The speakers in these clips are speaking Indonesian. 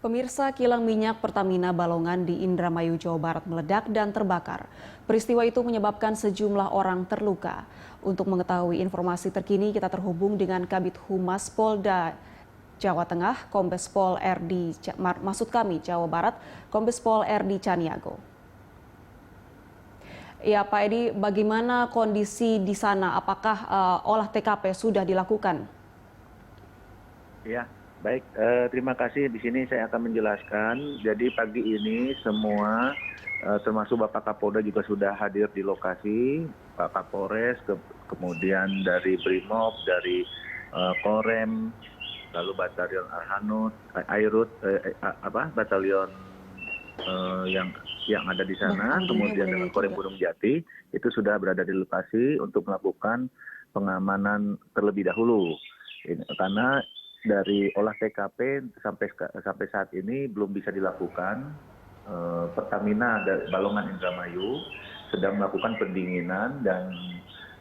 Pemirsa, kilang minyak Pertamina Balongan di Indramayu, Jawa Barat meledak dan terbakar. Peristiwa itu menyebabkan sejumlah orang terluka. Untuk mengetahui informasi terkini, kita terhubung dengan Kabid Humas Polda Jawa Tengah, Kombes Pol RD, Jawa Barat, Kombes Pol RD Caniago. Ya, Pak Edi, bagaimana kondisi di sana? Apakah olah TKP sudah dilakukan? Ya, baik. Terima kasih. Di sini saya akan menjelaskan. Jadi pagi ini semua, termasuk Bapak Kapolda juga sudah hadir di lokasi, Pak Kapolres, kemudian dari Brimob, dari Korem, lalu Batalion Arhanud, Airut, Batalion yang ada di sana, kemudian dengan Korem Gunung Jati, itu sudah berada di lokasi untuk melakukan pengamanan terlebih dahulu. Karena dari olah TKP sampai saat ini belum bisa dilakukan. Pertamina Balongan Indramayu sedang melakukan pendinginan dan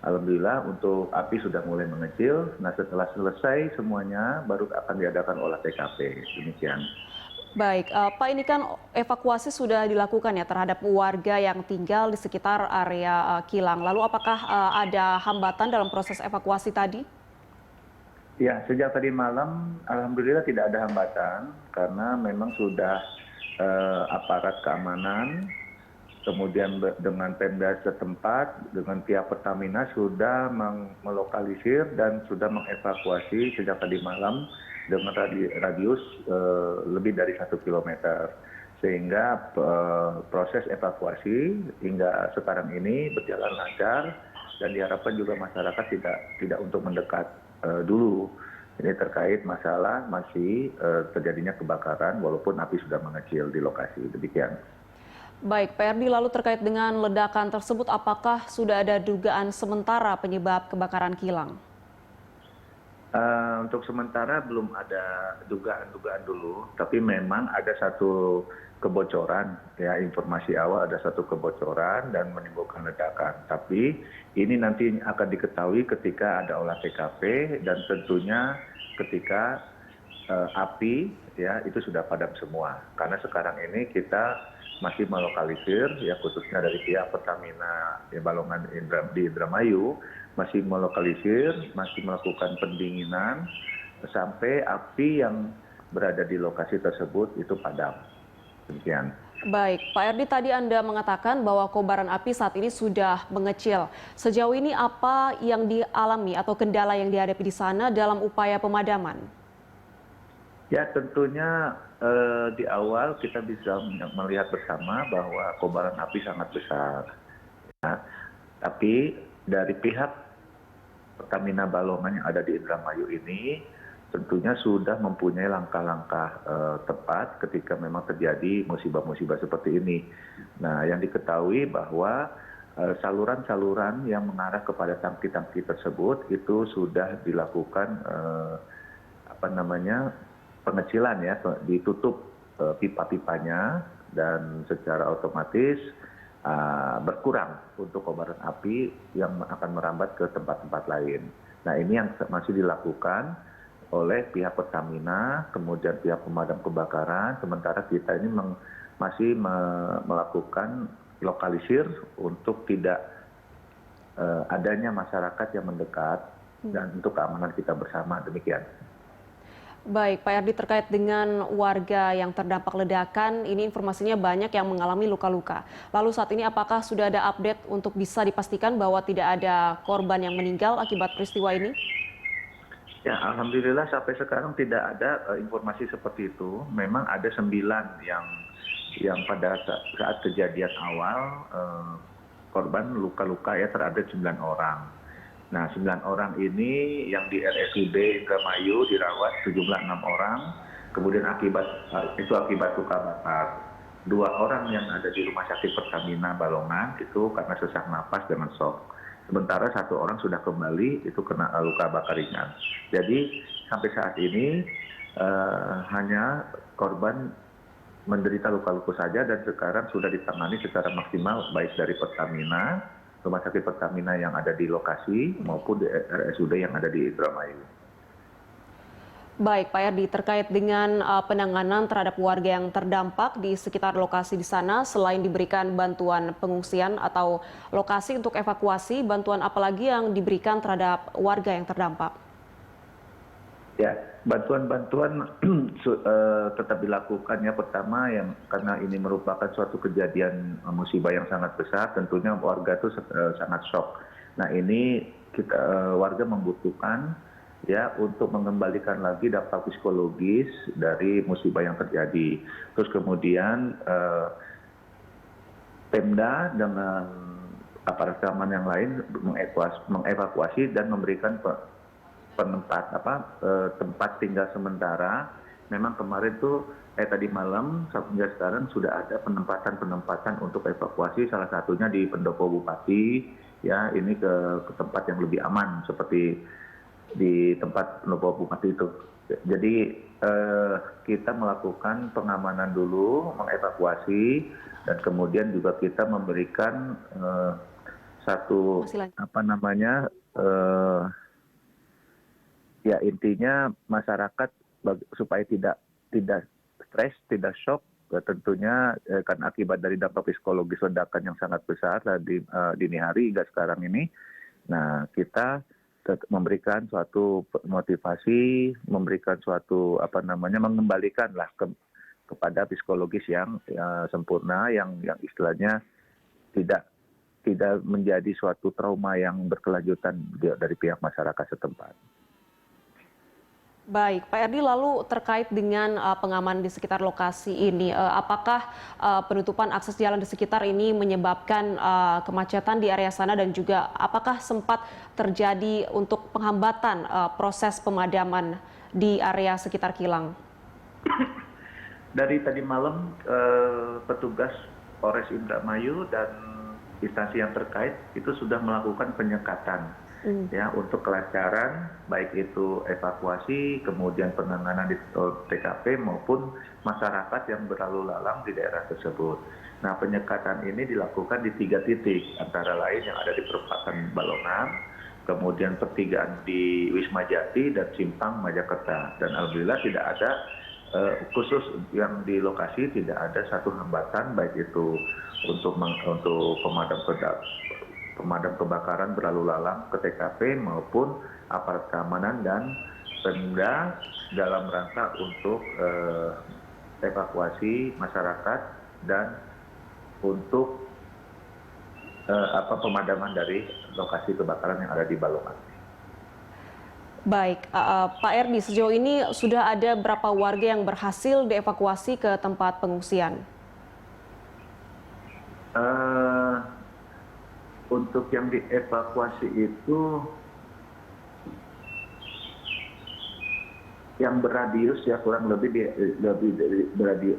alhamdulillah untuk api sudah mulai mengecil. Nah, setelah selesai semuanya baru akan diadakan olah TKP. Demikian. Baik, Pak, ini kan evakuasi sudah dilakukan ya terhadap warga yang tinggal di sekitar area kilang. Lalu apakah ada hambatan dalam proses evakuasi tadi? Ya, sejak tadi malam alhamdulillah tidak ada hambatan karena memang sudah aparat keamanan, kemudian dengan Pemda setempat, dengan pihak Pertamina sudah melokalisir dan sudah mengevakuasi sejak tadi malam dengan radius lebih dari 1 kilometer. Sehingga proses evakuasi hingga sekarang ini berjalan lancar dan diharapkan juga masyarakat tidak untuk mendekat dulu. Ini terkait masalah masih terjadinya kebakaran walaupun api sudah mengecil di lokasi. Demikian. Baik, Pak Erdi, lalu terkait dengan ledakan tersebut, apakah sudah ada dugaan sementara penyebab kebakaran kilang? Untuk sementara belum ada dugaan-dugaan dulu, tapi memang ada satu kebocoran, ya informasi awal ada satu kebocoran dan menimbulkan ledakan. Tapi ini nanti akan diketahui ketika ada olah TKP dan tentunya ketika api ya itu sudah padam semua. Karena sekarang ini kita masih melokalisir ya khususnya dari pihak Pertamina ya, Balongan di Indramayu masih melokalisir, masih melakukan pendinginan sampai api yang berada di lokasi tersebut itu padam. Demikian. Baik, Pak Erdi, tadi Anda mengatakan bahwa kobaran api saat ini sudah mengecil. Sejauh ini apa yang dialami atau kendala yang dihadapi di sana dalam upaya pemadaman? Ya, tentunya di awal kita bisa melihat bersama bahwa kobaran api sangat besar. Ya. Tapi dari pihak Pertamina Balongan yang ada di Indramayu ini tentunya sudah mempunyai langkah-langkah tepat ketika memang terjadi musibah-musibah seperti ini. Nah, yang diketahui bahwa saluran-saluran yang mengarah kepada tangki-tangki tersebut itu sudah dilakukan pengecilan ya, ditutup pipa-pipanya dan secara otomatis berkurang untuk kobaran api yang akan merambat ke tempat-tempat lain. Nah, ini yang masih dilakukan oleh pihak Pertamina, kemudian pihak pemadam kebakaran, sementara kita ini masih melakukan lokalisir untuk tidak adanya masyarakat yang mendekat dan untuk keamanan kita bersama. Demikian. Baik, Pak Erdi, terkait dengan warga yang terdampak ledakan, ini informasinya banyak yang mengalami luka-luka. Lalu saat ini apakah sudah ada update untuk bisa dipastikan bahwa tidak ada korban yang meninggal akibat peristiwa ini? Ya, alhamdulillah sampai sekarang tidak ada informasi seperti itu. Memang ada 9 yang pada saat kejadian awal korban luka-luka ya terhadap 9 orang. Nah, 9 orang ini yang di RSUD Indramayu dirawat sejumlah 6 orang, kemudian akibat luka bakar. 2 orang yang ada di Rumah Sakit Pertamina Balongan itu karena sesak napas dengan shock. Sementara 1 orang sudah kembali itu kena luka bakar ringan. Jadi sampai saat ini hanya korban menderita luka-luka saja dan sekarang sudah ditangani secara maksimal baik dari Pertamina, Rumah Sakit Pertamina yang ada di lokasi maupun di RSUD yang ada di Indramayu. Baik, Pak Erdi, terkait dengan penanganan terhadap warga yang terdampak di sekitar lokasi di sana, selain diberikan bantuan pengungsian atau lokasi untuk evakuasi, bantuan apa lagi yang diberikan terhadap warga yang terdampak? Ya, bantuan-bantuan tetap dilakukan ya. Pertama yang karena ini merupakan suatu kejadian musibah yang sangat besar, tentunya warga itu sangat shock. Nah ini warga membutuhkan ya untuk mengembalikan lagi dampak psikologis dari musibah yang terjadi. Terus kemudian Pemda dengan aparat keamanan yang lain mengevakuasi dan memberikan tempat tinggal sementara. Memang kemarin tuh tadi malam hingga sekarang sudah ada penempatan untuk evakuasi, salah satunya di Pendopo Bupati ya, ini ke tempat yang lebih aman seperti di tempat Pendopo Bupati itu. Jadi kita melakukan pengamanan dulu, mengevakuasi, dan kemudian juga kita memberikan satu ya intinya masyarakat supaya tidak stres, tidak shock, tentunya kan akibat dari dampak psikologis ledakan yang sangat besar di dini hari hingga sekarang ini. Nah kita memberikan suatu motivasi, memberikan suatu mengembalikanlah kepada psikologis yang sempurna, yang istilahnya tidak menjadi suatu trauma yang berkelanjutan dari pihak masyarakat setempat. Baik, Pak Erdi, lalu terkait dengan pengamanan di sekitar lokasi ini, apakah penutupan akses jalan di sekitar ini menyebabkan kemacetan di area sana, dan juga apakah sempat terjadi untuk penghambatan proses pemadaman di area sekitar kilang? Dari tadi malam petugas Polres Indramayu dan instansi yang terkait itu sudah melakukan penyekatan ya untuk kelancaran baik itu evakuasi, kemudian penanganan di TKP maupun masyarakat yang berlalu lalang di daerah tersebut. Nah penyekatan ini dilakukan di 3 titik, antara lain yang ada di perempatan Balongan, kemudian pertigaan di Wisma Jati dan Simpang Majakerta. Dan alhamdulillah tidak ada khusus yang di lokasi, tidak ada satu hambatan baik itu untuk pemadam kebakaran berlalu lalang ke TKP maupun aparat keamanan dan Pemda dalam rangka untuk evakuasi masyarakat dan untuk pemadaman dari lokasi kebakaran yang ada di Balongan. Baik, Pak Erdi, sejauh ini sudah ada berapa warga yang berhasil dievakuasi ke tempat pengungsian? Untuk yang dievakuasi itu yang berradius ya kurang lebih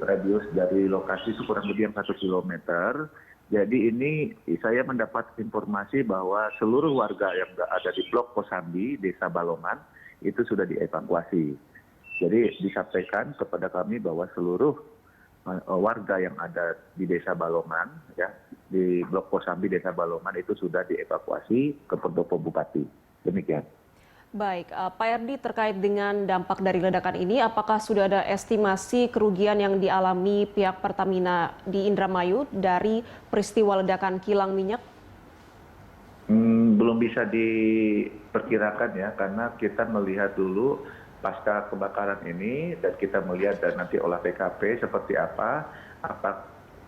radius dari lokasi itu kurang lebih 1 kilometer. Jadi ini saya mendapat informasi bahwa seluruh warga yang ada di Blok Kosambi, Desa Balongan, itu sudah dievakuasi. Jadi disampaikan kepada kami bahwa seluruh warga yang ada di Desa Balongan, ya, di Blok Kosambi Desa Balongan itu sudah dievakuasi ke Pendopo Bupati. Demikian. Baik, Pak Erdi, terkait dengan dampak dari ledakan ini, apakah sudah ada estimasi kerugian yang dialami pihak Pertamina di Indramayu dari peristiwa ledakan kilang minyak? Belum bisa diperkirakan ya, karena kita melihat dulu pasca kebakaran ini dan kita melihat dan nanti olah TKP seperti apa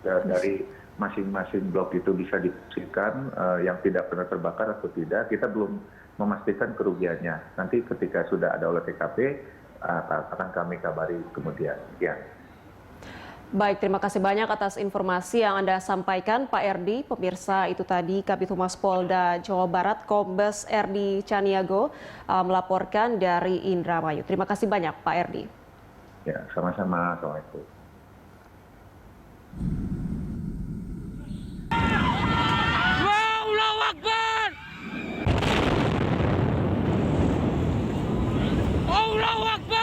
dari masing-masing blok itu bisa dipastikan yang tidak pernah terbakar atau tidak. Kita belum memastikan kerugiannya. Nanti ketika sudah ada olah TKP akan kami kabari kemudian. Ya. Baik, terima kasih banyak atas informasi yang Anda sampaikan, Pak Erdi. Pemirsa, itu tadi Kabid Humas Polda Jawa Barat, Kombes Erdi Caniago, melaporkan dari Indramayu. Terima kasih banyak, Pak Erdi. Ya, sama-sama. Assalamualaikum. Allahu Akbar! Allahu Akbar!